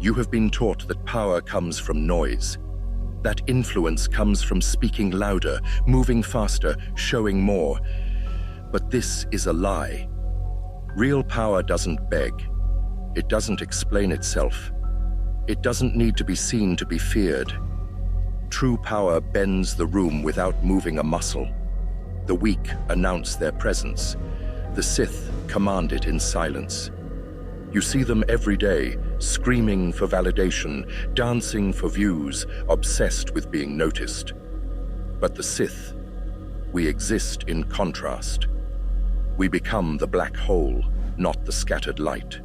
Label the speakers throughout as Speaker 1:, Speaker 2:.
Speaker 1: You have been taught that power comes from noise, that influence comes from speaking louder, moving faster, showing more. But this is a lie. Real power doesn't beg. It doesn't explain itself. It doesn't need to be seen to be feared. True power bends the room without moving a muscle. The weak announce their presence. The Sith command it in silence. You see them every day, screaming for validation, dancing for views, obsessed with being noticed. But the Sith, we exist in contrast. We become the black hole, not the scattered light.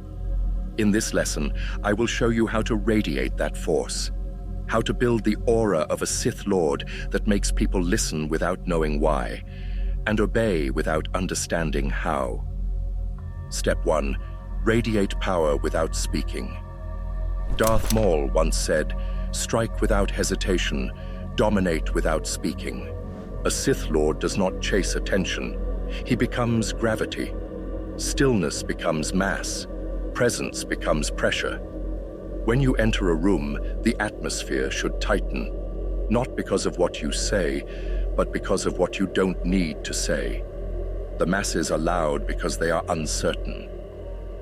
Speaker 1: In this lesson, I will show you how to radiate that force, how to build the aura of a Sith Lord that makes people listen without knowing why, and obey without understanding how. Step 1. Radiate power without speaking. Darth Maul once said, "Strike without hesitation, dominate without speaking." A Sith Lord does not chase attention. He becomes gravity. Stillness becomes mass. Presence becomes pressure. When you enter a room, the atmosphere should tighten, not because of what you say, but because of what you don't need to say. The masses are loud because they are uncertain.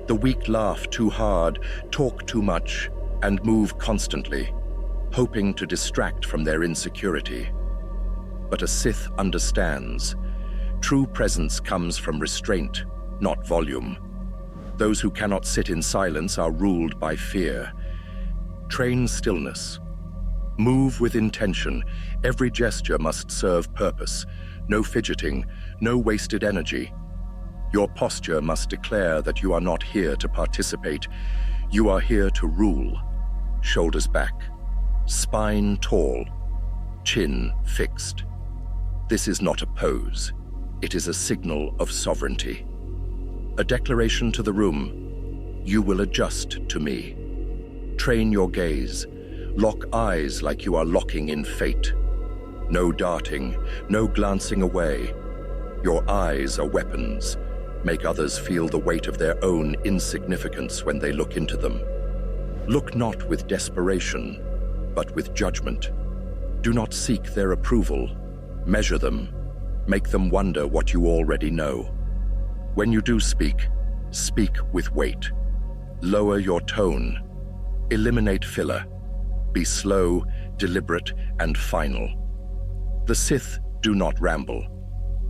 Speaker 1: The weak laugh too hard, talk too much, and move constantly, hoping to distract from their insecurity. But a Sith understands. True presence comes from restraint, not volume. Those who cannot sit in silence are ruled by fear. Train stillness. Move with intention. Every gesture must serve purpose. No fidgeting, no wasted energy. Your posture must declare that you are not here to participate. You are here to rule. Shoulders back. Spine tall. Chin fixed. This is not a pose. It is a signal of sovereignty. A declaration to the room. You will adjust to me. Train your gaze. Lock eyes like you are locking in fate. No darting, no glancing away. Your eyes are weapons. Make others feel the weight of their own insignificance when they look into them. Look not with desperation, but with judgment. Do not seek their approval. Measure them. Make them wonder what you already know. When you do speak, speak with weight. Lower your tone. Eliminate filler. Be slow, deliberate, and final. The Sith do not ramble.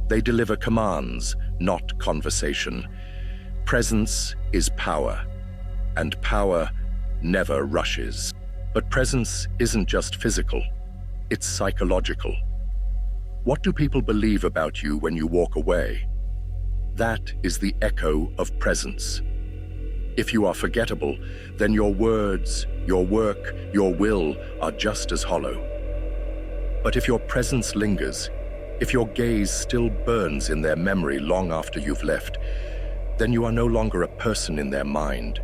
Speaker 1: They deliver commands, not conversation. Presence is power, and power never rushes. But presence isn't just physical, it's psychological. What do people believe about you when you walk away? That is the echo of presence. If you are forgettable, then your words, your work, your will are just as hollow. But if your presence lingers, if your gaze still burns in their memory long after you've left, then you are no longer a person in their mind.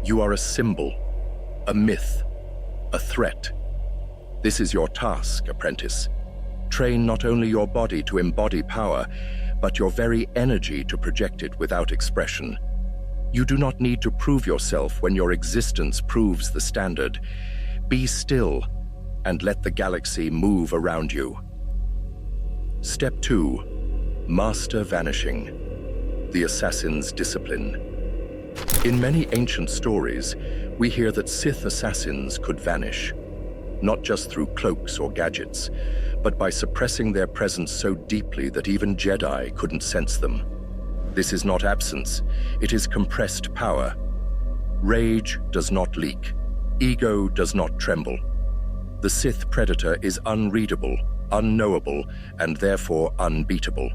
Speaker 1: You are a symbol, a myth, a threat. This is your task, apprentice. Train not only your body to embody power, but your very energy to project it without expression. You do not need to prove yourself when your existence proves the standard. Be still and let the galaxy move around you. Step 2. Master vanishing. The assassin's discipline. In many ancient stories, we hear that Sith assassins could vanish, not just through cloaks or gadgets, but by suppressing their presence so deeply that even Jedi couldn't sense them. This is not absence, it is compressed power. Rage does not leak. Ego does not tremble. The Sith predator is unreadable, unknowable, and therefore unbeatable.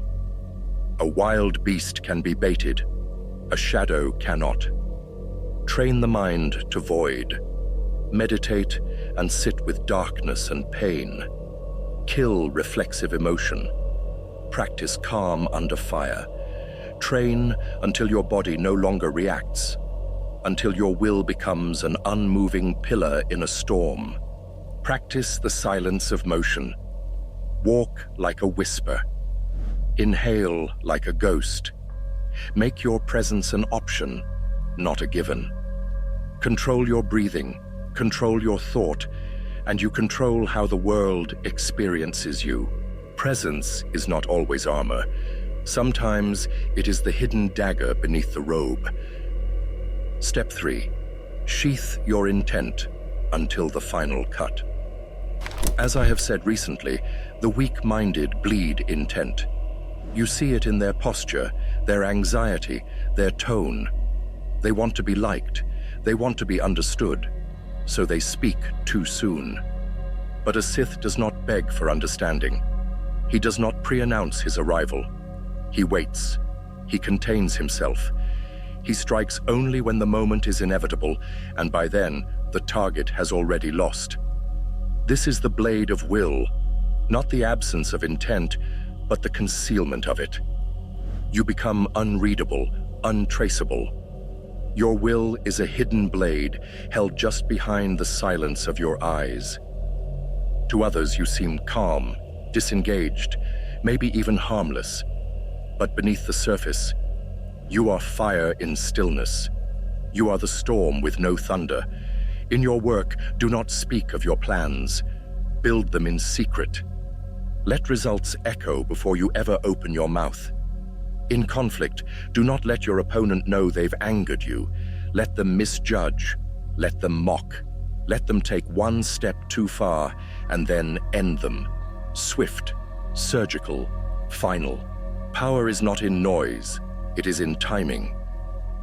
Speaker 1: A wild beast can be baited. A shadow cannot. Train the mind to void. Meditate and sit with darkness and pain. Kill reflexive emotion. Practice calm under fire. Train until your body no longer reacts, until your will becomes an unmoving pillar in a storm. Practice the silence of motion. Walk like a whisper. Inhale like a ghost. Make your presence an option, not a given. Control your breathing. control your thought, and you control how the world experiences you. Presence is not always armor. Sometimes it is the hidden dagger beneath the robe. Step 3. Sheath your intent until the final cut. As I have said recently, the weak-minded bleed intent. You see it in their posture, their anxiety, their tone. They want to be liked. They want to be understood. So they speak too soon. But a Sith does not beg for understanding. He does not pre-announce his arrival. He waits. He contains himself. He strikes only when the moment is inevitable, and by then, the target has already lost. This is the blade of will, not the absence of intent, but the concealment of it. You become unreadable, untraceable. Your will is a hidden blade held just behind the silence of your eyes. To others, you seem calm, disengaged, maybe even harmless. But beneath the surface, you are fire in stillness. You are the storm with no thunder. In your work, do not speak of your plans. Build them in secret. Let results echo before you ever open your mouth. In conflict, do not let your opponent know they've angered you. Let them misjudge. Let them mock. Let them take one step too far and then end them. Swift, surgical, final. Power is not in noise, it is in timing.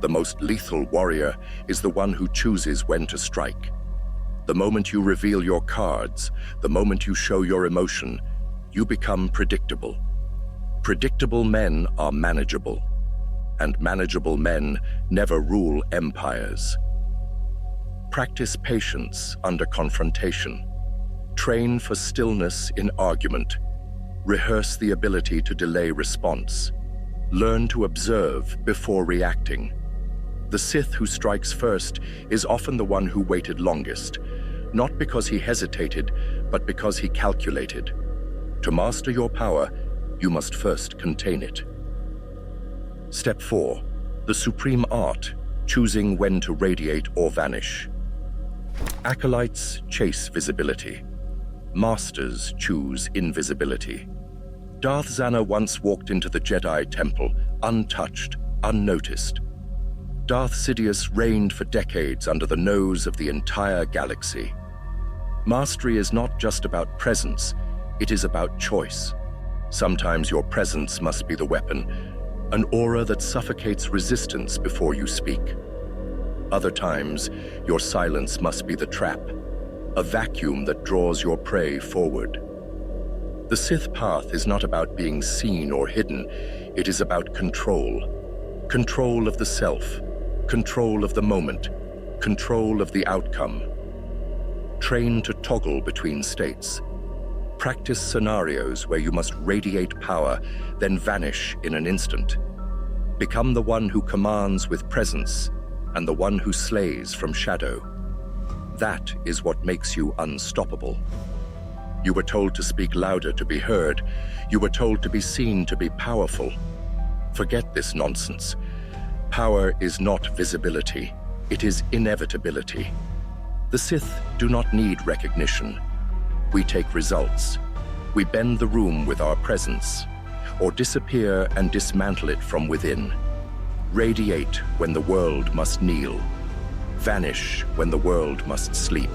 Speaker 1: The most lethal warrior is the one who chooses when to strike. The moment you reveal your cards, the moment you show your emotion, you become predictable. Predictable men are manageable, and manageable men never rule empires. Practice patience under confrontation. Train for stillness in argument. Rehearse the ability to delay response. Learn to observe before reacting. The Sith who strikes first is often the one who waited longest, not because he hesitated, but because he calculated. To master your power, you must first contain it. Step 4. The supreme art, choosing when to radiate or vanish. Acolytes chase visibility. Masters choose invisibility. Darth Zana once walked into the Jedi Temple, untouched, unnoticed. Darth Sidious reigned for decades under the nose of the entire galaxy. Mastery is not just about presence, it is about choice. Sometimes your presence must be the weapon, an aura that suffocates resistance before you speak. Other times, your silence must be the trap, a vacuum that draws your prey forward. The Sith path is not about being seen or hidden, it is about control. Control of the self, control of the moment, control of the outcome. Train to toggle between states. Practice scenarios where you must radiate power, then vanish in an instant. Become the one who commands with presence and the one who slays from shadow. That is what makes you unstoppable. You were told to speak louder to be heard. You were told to be seen to be powerful. Forget this nonsense. Power is not visibility. It is inevitability. The Sith do not need recognition. We take results. We bend the room with our presence, or disappear and dismantle it from within. Radiate when the world must kneel. Vanish when the world must sleep.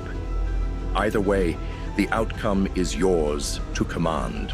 Speaker 1: Either way, the outcome is yours to command.